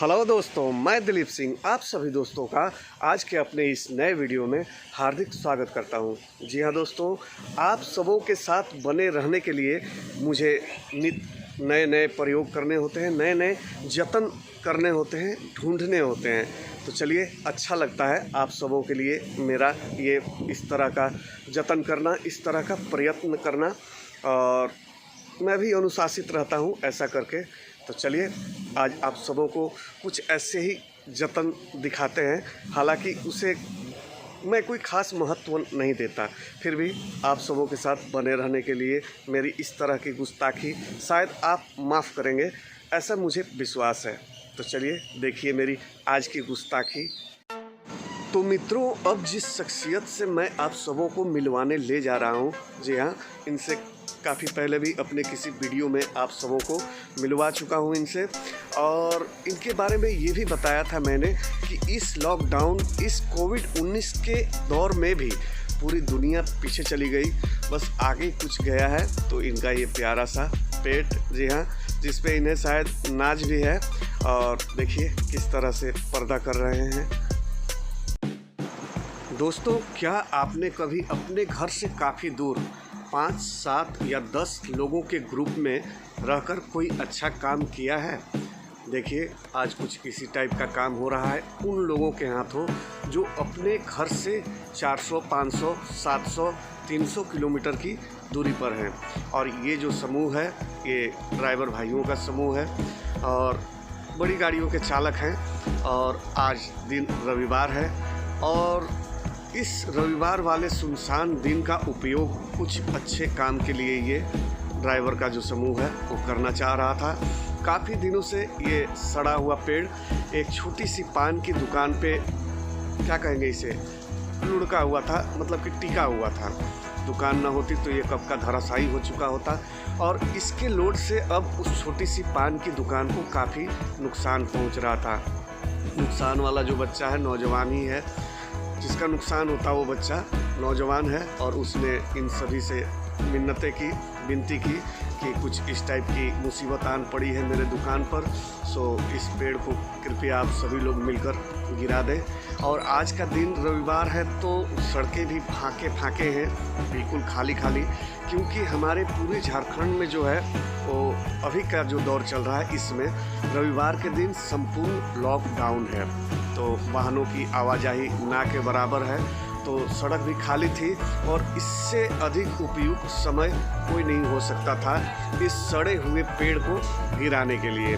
Hello दोस्तों, मैं दिलीप सिंह आप सभी दोस्तों का आज के अपने इस नए वीडियो में हार्दिक स्वागत करता हूं। जी हां दोस्तों, आप सबों के साथ बने रहने के लिए मुझे नए नए प्रयोग करने होते हैं, नए नए जतन करने होते हैं, ढूंढने होते हैं। तो चलिए, अच्छा लगता है आप सबों के लिए मेरा ये इस तरह का जतन करना, इस तरह का प्रयत्न करना, और मैं भी अनुशासित रहता हूँ ऐसा करके। तो चलिए, आज आप सबों को कुछ ऐसे ही जतन दिखाते हैं। हालांकि उसे मैं कोई ख़ास महत्व नहीं देता, फिर भी आप सबों के साथ बने रहने के लिए मेरी इस तरह की गुस्ताखी शायद आप माफ़ करेंगे, ऐसा मुझे विश्वास है। तो चलिए देखिए मेरी आज की गुस्ताखी। तो मित्रों, अब जिस शख्सियत से मैं आप सबों को मिलवाने ले जा रहा हूँ, जी हाँ, इनसे काफ़ी पहले भी अपने किसी वीडियो में आप सबों को मिलवा चुका हूँ इनसे, और इनके बारे में ये भी बताया था मैंने कि इस लॉकडाउन, इस कोविड-19 के दौर में भी पूरी दुनिया पीछे चली गई, बस आगे कुछ गया है तो इनका ये प्यारा सा पेट, जी हाँ, जिस पे इन्हें शायद नाज भी है। और देखिए किस तरह से पर्दा कर रहे हैं। दोस्तों, क्या आपने कभी अपने घर से काफ़ी दूर 5, 7 या 10 लोगों के ग्रुप में रहकर कोई अच्छा काम किया है? देखिए, आज कुछ इसी टाइप का काम हो रहा है उन लोगों के हाथों जो अपने घर से 400, 500, 700, 300 किलोमीटर की दूरी पर हैं। और ये जो समूह है, ये ड्राइवर भाइयों का समूह है और बड़ी गाड़ियों के चालक हैं। और आज दिन रविवार है और इस रविवार वाले सुनसान दिन का उपयोग कुछ अच्छे काम के लिए ये ड्राइवर का जो समूह है वो करना चाह रहा था। काफ़ी दिनों से ये सड़ा हुआ पेड़ एक छोटी सी पान की दुकान पे, क्या कहेंगे इसे, लुढ़का हुआ था, मतलब कि टिका हुआ था। दुकान ना होती तो ये कब का धराशायी हो चुका होता। और इसके लोड से अब उस छोटी सी पान की दुकान को काफ़ी नुकसान पहुंच रहा था। नुकसान वाला जो बच्चा है, नौजवान ही है, जिसका नुकसान होता वो बच्चा नौजवान है। और उसने इन सभी से मिन्नतें की, विनती की कि कुछ इस टाइप की मुसीबत आन पड़ी है मेरे दुकान पर, सो इस पेड़ को कृपया आप सभी लोग मिलकर गिरा दें। और आज का दिन रविवार है तो सड़कें भी फाँके फाँके हैं, बिल्कुल खाली खाली, क्योंकि हमारे पूरे झारखंड में जो है वो अभी का जो दौर चल रहा है, इसमें रविवार के दिन संपूर्ण लॉकडाउन है। तो वाहनों की आवाजाही ना के बराबर है, तो सड़क भी खाली थी और इससे अधिक उपयुक्त समय कोई नहीं हो सकता था इस सड़े हुए पेड़ को गिराने के लिए।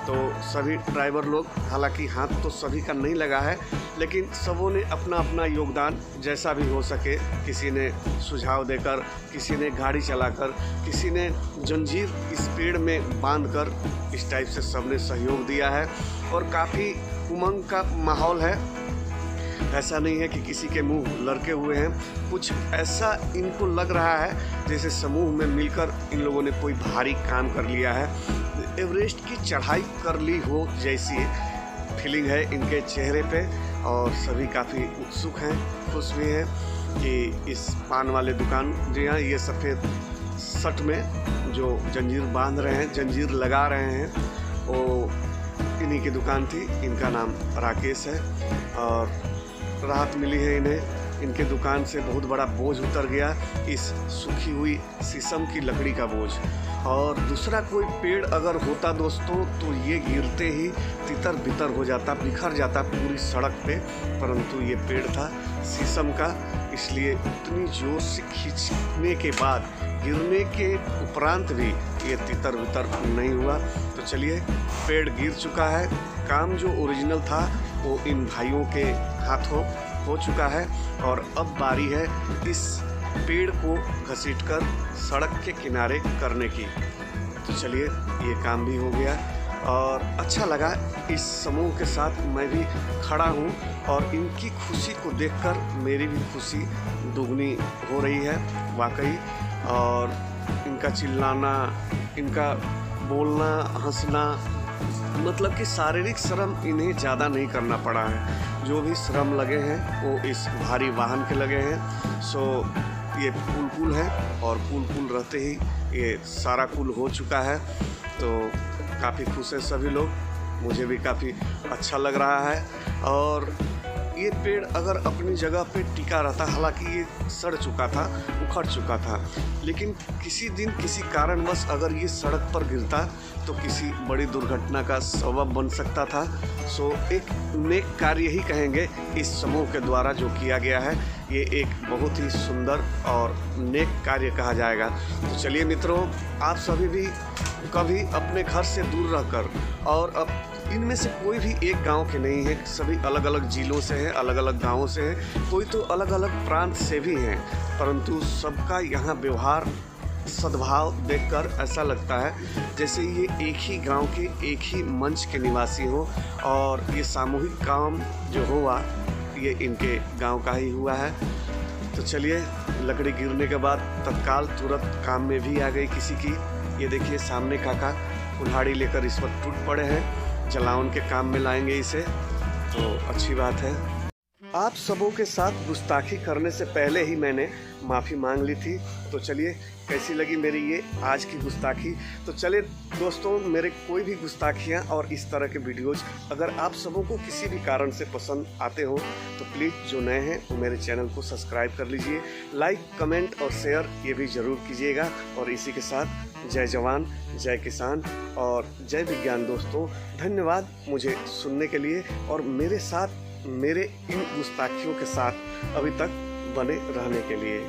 तो सभी ड्राइवर लोग, हालांकि हाथ तो सभी का नहीं लगा है, लेकिन सबों ने अपना अपना योगदान जैसा भी हो सके, किसी ने सुझाव देकर, किसी ने गाड़ी चलाकर, किसी ने जंजीर इस पेड़ में बांधकर, इस टाइप से सबने सहयोग दिया है। और काफ़ी उमंग का माहौल है, ऐसा नहीं है कि किसी के मुंह लड़के हुए हैं। कुछ ऐसा इनको लग रहा है जैसे समूह में मिलकर इन लोगों ने कोई भारी काम कर लिया है, एवरेस्ट की चढ़ाई कर ली हो जैसी फीलिंग है इनके चेहरे पे। और सभी काफ़ी उत्सुक हैं, खुश भी हैं कि इस पान वाले दुकान, जी हाँ, ये सफ़ेद शर्ट में जो जंजीर बांध रहे हैं, जंजीर लगा रहे हैं, वो इन्हीं की दुकान थी। इनका नाम राकेश है और राहत मिली है इन्हें। इनके दुकान से बहुत बड़ा बोझ उतर गया, इस सूखी हुई शीशम की लकड़ी का बोझ। और दूसरा कोई पेड़ अगर होता दोस्तों तो ये गिरते ही तितर बितर हो जाता, बिखर जाता पूरी सड़क पे, परंतु ये पेड़ था शीशम का, इसलिए उतनी जोर से खींचने के बाद, गिरने के उपरांत भी ये तितर बितर नहीं हुआ। तो चलिए, पेड़ गिर चुका है, काम जो ओरिजिनल था वो इन भाइयों के हाथों हो चुका है। और अब बारी है इस पेड़ को घसीटकर सड़क के किनारे करने की। तो चलिए, ये काम भी हो गया और अच्छा लगा। इस समूह के साथ मैं भी खड़ा हूँ और इनकी खुशी को देखकर मेरी भी खुशी दुगनी हो रही है वाकई। और इनका चिल्लाना, इनका बोलना, हंसना, मतलब कि शारीरिक श्रम इन्हें ज़्यादा नहीं करना पड़ा है। जो भी श्रम लगे हैं वो इस भारी वाहन के लगे हैं। सो ये पुल है और पुल रहते ही ये सारा पुल हो चुका है। तो काफ़ी खुश हैं सभी लोग। मुझे भी काफ़ी अच्छा लग रहा है। और ये पेड़ अगर अपनी जगह पे टिका रहता, हालांकि ये सड़ चुका था, उखड़ चुका था, लेकिन किसी दिन किसी कारणवश अगर ये सड़क पर गिरता तो किसी बड़ी दुर्घटना का सबब बन सकता था। सो एक नेक कार्य ही कहेंगे इस समूह के द्वारा जो किया गया है, ये एक बहुत ही सुंदर और नेक कार्य कहा जाएगा। तो चलिए मित्रों, आप सभी भी कभी अपने घर से दूर रहकर, और अब इनमें से कोई भी एक गांव के नहीं है, सभी अलग अलग जिलों से हैं, अलग अलग गांवों से हैं, कोई तो अलग अलग प्रांत से भी हैं, परंतु सबका यहाँ व्यवहार सद्भाव देखकर ऐसा लगता है जैसे ये एक ही गांव के एक ही मंच के निवासी हों, और ये सामूहिक काम जो हुआ ये इनके गांव का ही हुआ है। तो चलिए, लकड़ी गिरने के बाद तत्काल तुरंत काम में भी आ गई किसी की। ये देखिए सामने काका कुल्हाड़ी लेकर इस वक्त टूट पड़े हैं, जलावन के काम में लाएंगे इसे, तो अच्छी बात है। आप सबों के साथ गुस्ताखी करने से पहले ही मैंने माफ़ी मांग ली थी। तो चलिए, कैसी लगी मेरी ये आज की गुस्ताखी। तो चलिए दोस्तों, मेरे कोई भी गुस्ताखियाँ और इस तरह के वीडियोज़ अगर आप सबों को किसी भी कारण से पसंद आते हो तो प्लीज़ जो नए हैं वो मेरे चैनल को सब्सक्राइब कर लीजिए, लाइक कमेंट और शेयर ये भी ज़रूर कीजिएगा। और इसी के साथ जय जवान, जय किसान और जय विज्ञान। दोस्तों धन्यवाद मुझे सुनने के लिए और मेरे साथ मेरे इन गुस्ताखियों के साथ अभी तक बने रहने के लिए।